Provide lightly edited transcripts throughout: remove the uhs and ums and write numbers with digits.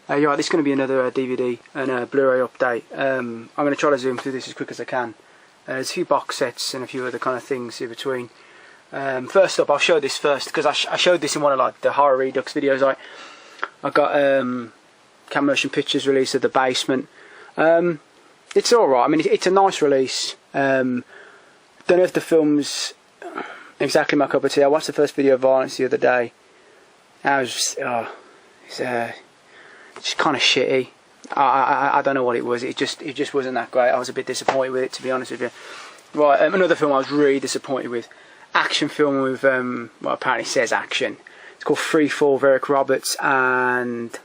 You're right, this is going to be another DVD and Blu-ray update. I'm going to try to zoom through this as quick as I can. There's a few box sets and a few other kind of things in between. First up, I'll show this first because I showed this in one of like the Horror Redux videos. I got Cam Motion Pictures release of The Basement. It's alright, I mean it's a nice release. Don't know if the film's exactly my cup of tea. I watched the first video of Violence the other day. It's just kind of shitty. I don't know what it was. It just wasn't that great. I was a bit disappointed with it, to be honest with you. Right, another film I was really disappointed with. Action film with well, apparently says action. It's called Free Fall with Eric Roberts and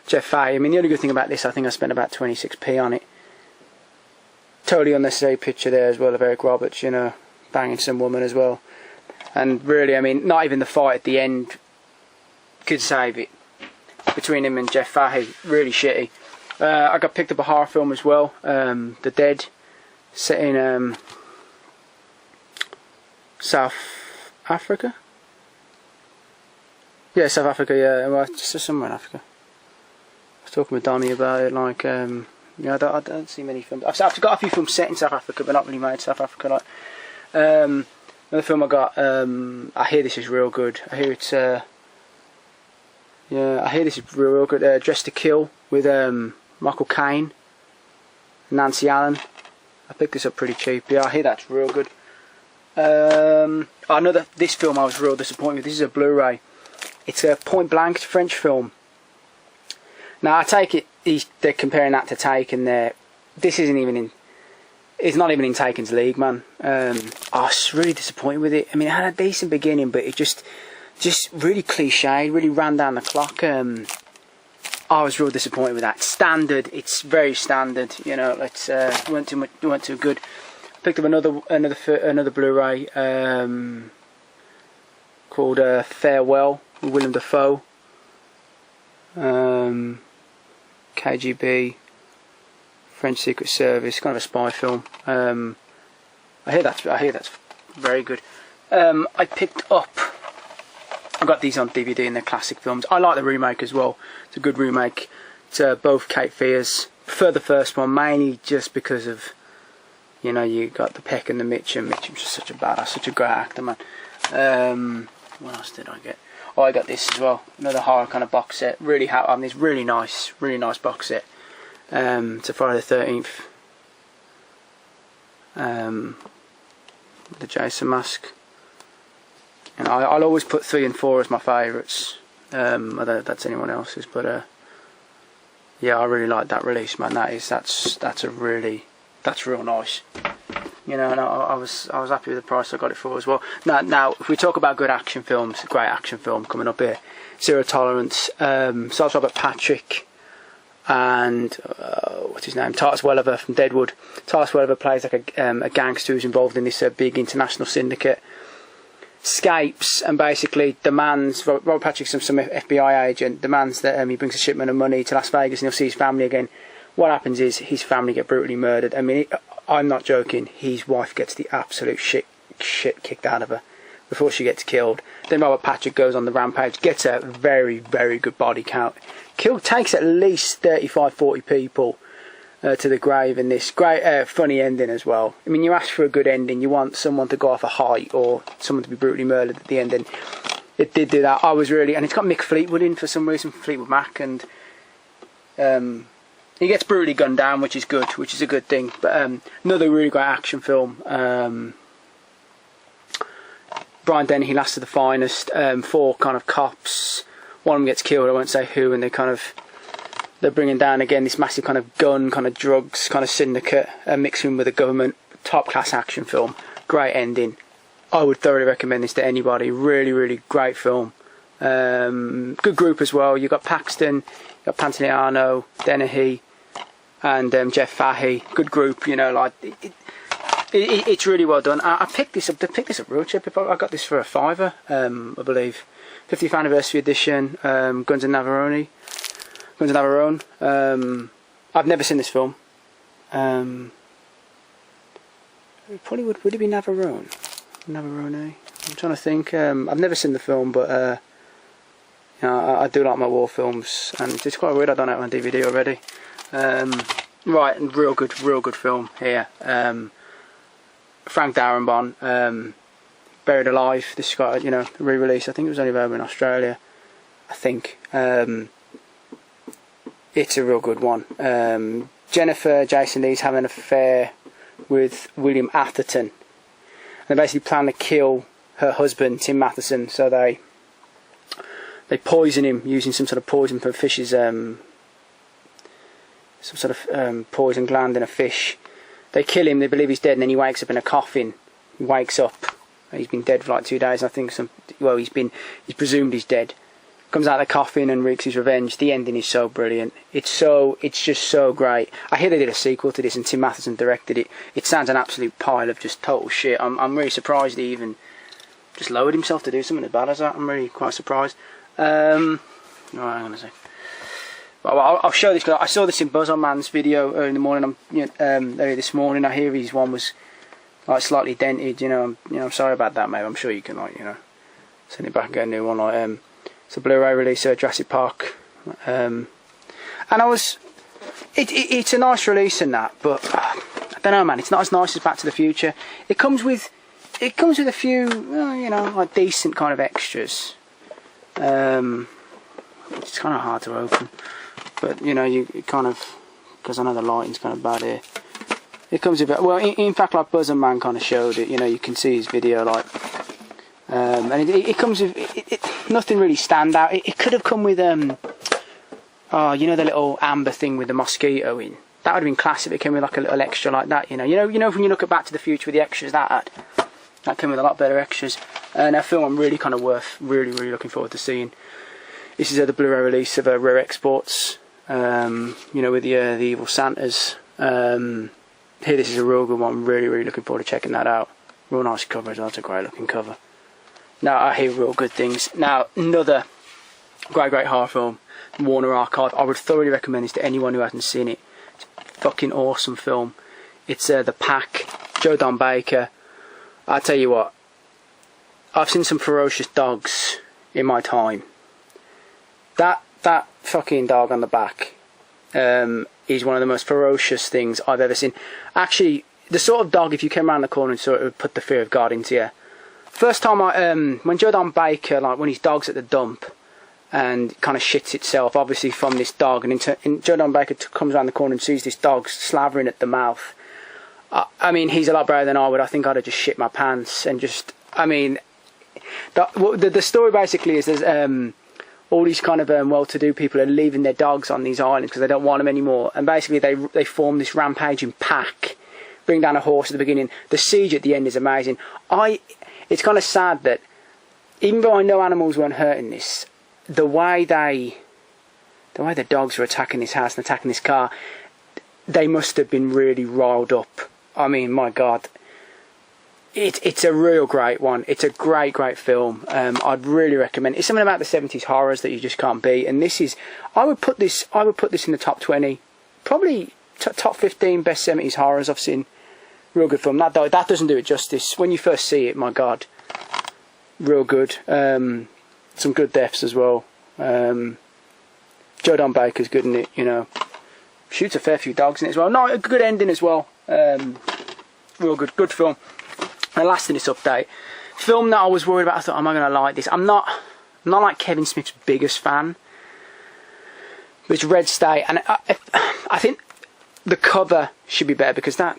Jeff Fahey. I mean, the only good thing about this, I think I spent about 26p on it. Totally unnecessary picture there as well of Eric Roberts, you know, banging some woman as well. And really, I mean, not even the fight at the end could save it. Between him and Jeff Fahey, really shitty. I got picked up a horror film as well, The Dead, set in South Africa. Yeah, South Africa. Yeah, well, just somewhere in Africa. I was talking with Donnie about it. Like, yeah, I don't see many films. I've got a few films set in South Africa, but not really made in South Africa. Like, another film I got. I hear this is real good. I hear it's. Yeah, I hear this is real good. Dressed to Kill with Michael Caine, Nancy Allen. I picked this up pretty cheap. Yeah, I hear that's real good. This film I was real disappointed with. This is a Blu-ray. It's a Point Blank French film. Now I take it they're comparing that to Taken. There, this isn't even in. It's not even in Taken's league, man. I was really disappointed with it. I mean, it had a decent beginning, but it just really cliched, really ran down the clock. I was real disappointed with that. Standard, it's very standard. You know, it's weren't too good. Picked up another Blu-ray called Farewell with Willem Dafoe. KGB, French Secret Service, kind of a spy film. I hear that's very good. I picked up. I got these on DVD and they're classic films. I like the remake as well. It's a good remake. It's both Cape Fear's. Prefer the first one mainly just because of, you know, you got the Peck and the Mitchum. Mitchum's just such a badass, such a great actor, man. What else did I get? Oh, I got this as well. Another horror kind of box set. Really happy on this. Really nice box set. It's a Friday the 13th. The Jason mask. And I'll always put 3 and 4 as my favourites. I don't know if that's anyone else's, but yeah, I really like that release, man. That's real nice. You know, and I was happy with the price I got it for as well. Now, if we talk about good action films, great action film coming up here, Zero Tolerance. Stars Robert Patrick and what's his name, Titus Welliver from Deadwood. Titus Welliver plays like a gangster who's involved in this big international syndicate. Escapes and basically demands, Robert Patrick's some FBI agent, demands that he brings a shipment of money to Las Vegas and he'll see his family again. What happens is his family get brutally murdered. I mean, I'm not joking, his wife gets the absolute shit kicked out of her before she gets killed. Then Robert Patrick goes on the rampage, gets a very, very good body count. Takes at least 35-40 people to the grave in this great funny ending as well. I mean, you ask for a good ending, you want someone to go off a height or someone to be brutally murdered at the end, and it did do that. I was really, and it's got Mick Fleetwood in for some reason, Fleetwood Mac, and he gets brutally gunned down, which is good, which is a good thing. But another really great action film. Brian Dennehy, Last of the Finest. 4 kind of cops. One of them gets killed, I won't say who, and they're bringing down again this massive kind of gun, kind of drugs, kind of syndicate, mixing with the government. Top class action film, great ending. I would thoroughly recommend this to anybody. Really, really great film. Good group as well. You've got Paxton, you've got Pantoliano, Dennehy, and Jeff Fahey. Good group, you know. Like it's really well done. I picked this up. They picked this up real cheap. I got this for a £5, I believe. 50th anniversary edition. Guns and Navarone. I've never seen this film. Probably would it be Navarone? I'm trying to think. I've never seen the film, but You know, I do like my war films, and it's quite weird I don't have it on DVD already. Right, and real good film here. Frank Darabont, Buried Alive. This got, you know, a re-release. I think it was only available in Australia. I think. It's a real good one. Jennifer Jason Leigh's having an affair with William Atherton. They basically plan to kill her husband, Tim Matheson, so they poison him using some sort of poison from fish's some sort of poison gland in a fish. They kill him, they believe he's dead, and then he wakes up in a coffin. He wakes up, he's been dead for like 2 days, I think. He's presumed he's dead. Comes out of the coffin and wreaks his revenge. The ending is so brilliant. It's just so great. I hear they did a sequel to this and Tim Matheson directed it. It sounds an absolute pile of just total shit. I'm really surprised he even just lowered himself to do something as bad as that. I'm really quite surprised. Right, hang on a sec. Well, I'll show this because I saw this in Buzz on Man's video early in the morning. Earlier this morning, I hear his one was like slightly dented. I'm sorry about that, mate. I'm sure you can send it back and get a new one. Like it's a Blu-ray release of Jurassic Park, and it's a nice release and that, but I don't know, man. It's not as nice as Back to the Future. It comes with a few, like decent kind of extras. It's kind of hard to open, but you kind of, because I know the lighting's kind of bad here. It comes with, well, in fact, like Buzz and Man kind of showed it. You can see his video, like, and it comes with nothing really stand out. It could have come with the little amber thing with the mosquito in. That would have been classic if it came with like a little extra like that. When you look at Back to the Future with the extras that came with a lot better extras. And a film I'm really kind of really looking forward to seeing. This is the Blu-ray release of Rare Exports. With the evil Santas. Here, this is a real good one. Really looking forward to checking that out. Real nice cover as well. It's a great looking cover. Now, I hear real good things. Now, another great horror film, Warner Archive. I would thoroughly recommend this to anyone who hasn't seen it. It's a fucking awesome film. It's The Pack, Joe Don Baker. I tell you what, I've seen some ferocious dogs in my time. That fucking dog on the back is one of the most ferocious things I've ever seen. Actually, the sort of dog, if you came around the corner and saw it, would put the fear of God into you. First time when Joe Don Baker, like when his dog's at the dump and kind of shits itself, obviously from this dog, and Joe Don Baker comes around the corner and sees this dog slavering at the mouth. I mean, he's a lot better than I would. I think I'd have just shit my pants and just, the story basically is there's all these kind of well-to-do people are leaving their dogs on these islands because they don't want them anymore, and basically they form this rampaging pack, bring down a horse at the beginning. The siege at the end is amazing. It's kind of sad that even though I know animals weren't hurt in this, the way the dogs were attacking this house and attacking this car, they must have been really riled up. I mean, my God. It's a real great one. It's a great film. I'd really recommend it. It's something about the 70s horrors that you just can't beat. And this is, I would put this in the top 20, probably top 15 best 70s horrors I've seen. Real good film. That doesn't do it justice. When you first see it, my God, real good. Some good deaths as well. Joe Don Baker's good in it. Shoots a fair few dogs in it as well. No, a good ending as well. Real good film. And last in this update, film that I was worried about. I thought, am I going to like this? I'm not like Kevin Smith's biggest fan. But it's Red State, and I think the cover should be better because that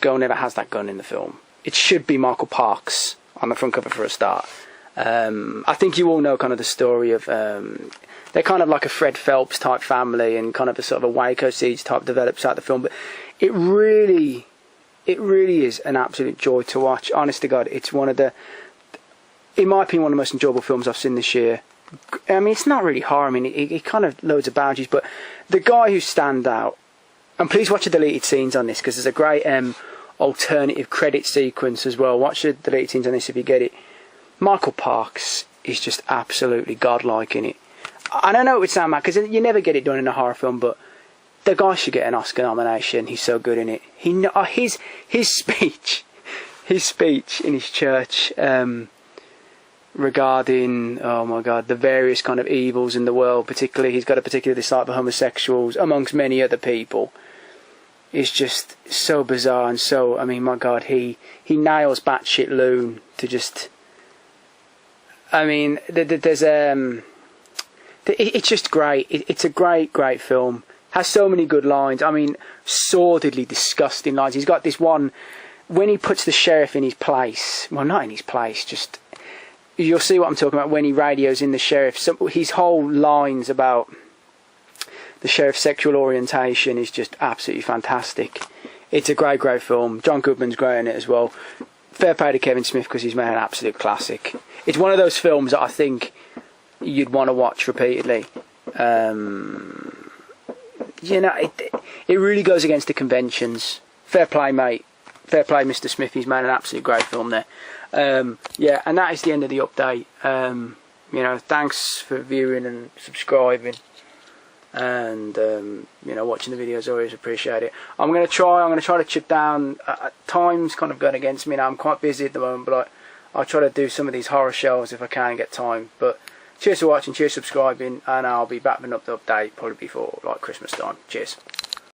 girl never has that gun in the film. It should be Michael Parks on the front cover for a start. I think you all know kind of the story of they're kind of like a Fred Phelps type family and kind of a sort of a Waco Siege type develops out the film, but it really is an absolute joy to watch. Honest to God, it's one of the, in my opinion, one of the most enjoyable films I've seen this year. I mean, it's not really horror. I mean, it kind of loads of boundaries, but the guy who stands out, and please watch the deleted scenes on this because there's a great alternative credit sequence as well. Watch the deleted scenes on this if you get it. Michael Parks is just absolutely godlike in it. And I know it would sound mad because you never get it done in a horror film, but the guy should get an Oscar nomination. He's so good in it. His speech in his church. regarding, oh my God, the various kind of evils in the world. Particularly, he's got a particular dislike for homosexuals, amongst many other people. It's just so bizarre and so, I mean, my God, he nails batshit loon to just, I mean, there's it's just great. It's a great film. Has so many good lines. I mean, sordidly disgusting lines. He's got this one when he puts the sheriff in his place. Well, not in his place. Just you'll see what I'm talking about when he radios in the sheriff. His whole lines about the sheriff's sexual orientation is just absolutely fantastic. It's a great film. John Goodman's great in it as well. Fair play to Kevin Smith because he's made an absolute classic. It's one of those films that I think you'd want to watch repeatedly. You know, it really goes against the conventions. Fair play, mate. Fair play, Mr. Smith. He's made an absolute great film there. Yeah, and that is the end of the update. You know, thanks for viewing and subscribing, and you know, watching the videos. I always appreciate it. I'm gonna try to chip down. Time's kind of going against me now. I'm quite busy at the moment, but I'll try to do some of these horror shows if I can get time. But cheers for watching, cheers for subscribing, and I'll be back with another update probably before like Christmas time. Cheers.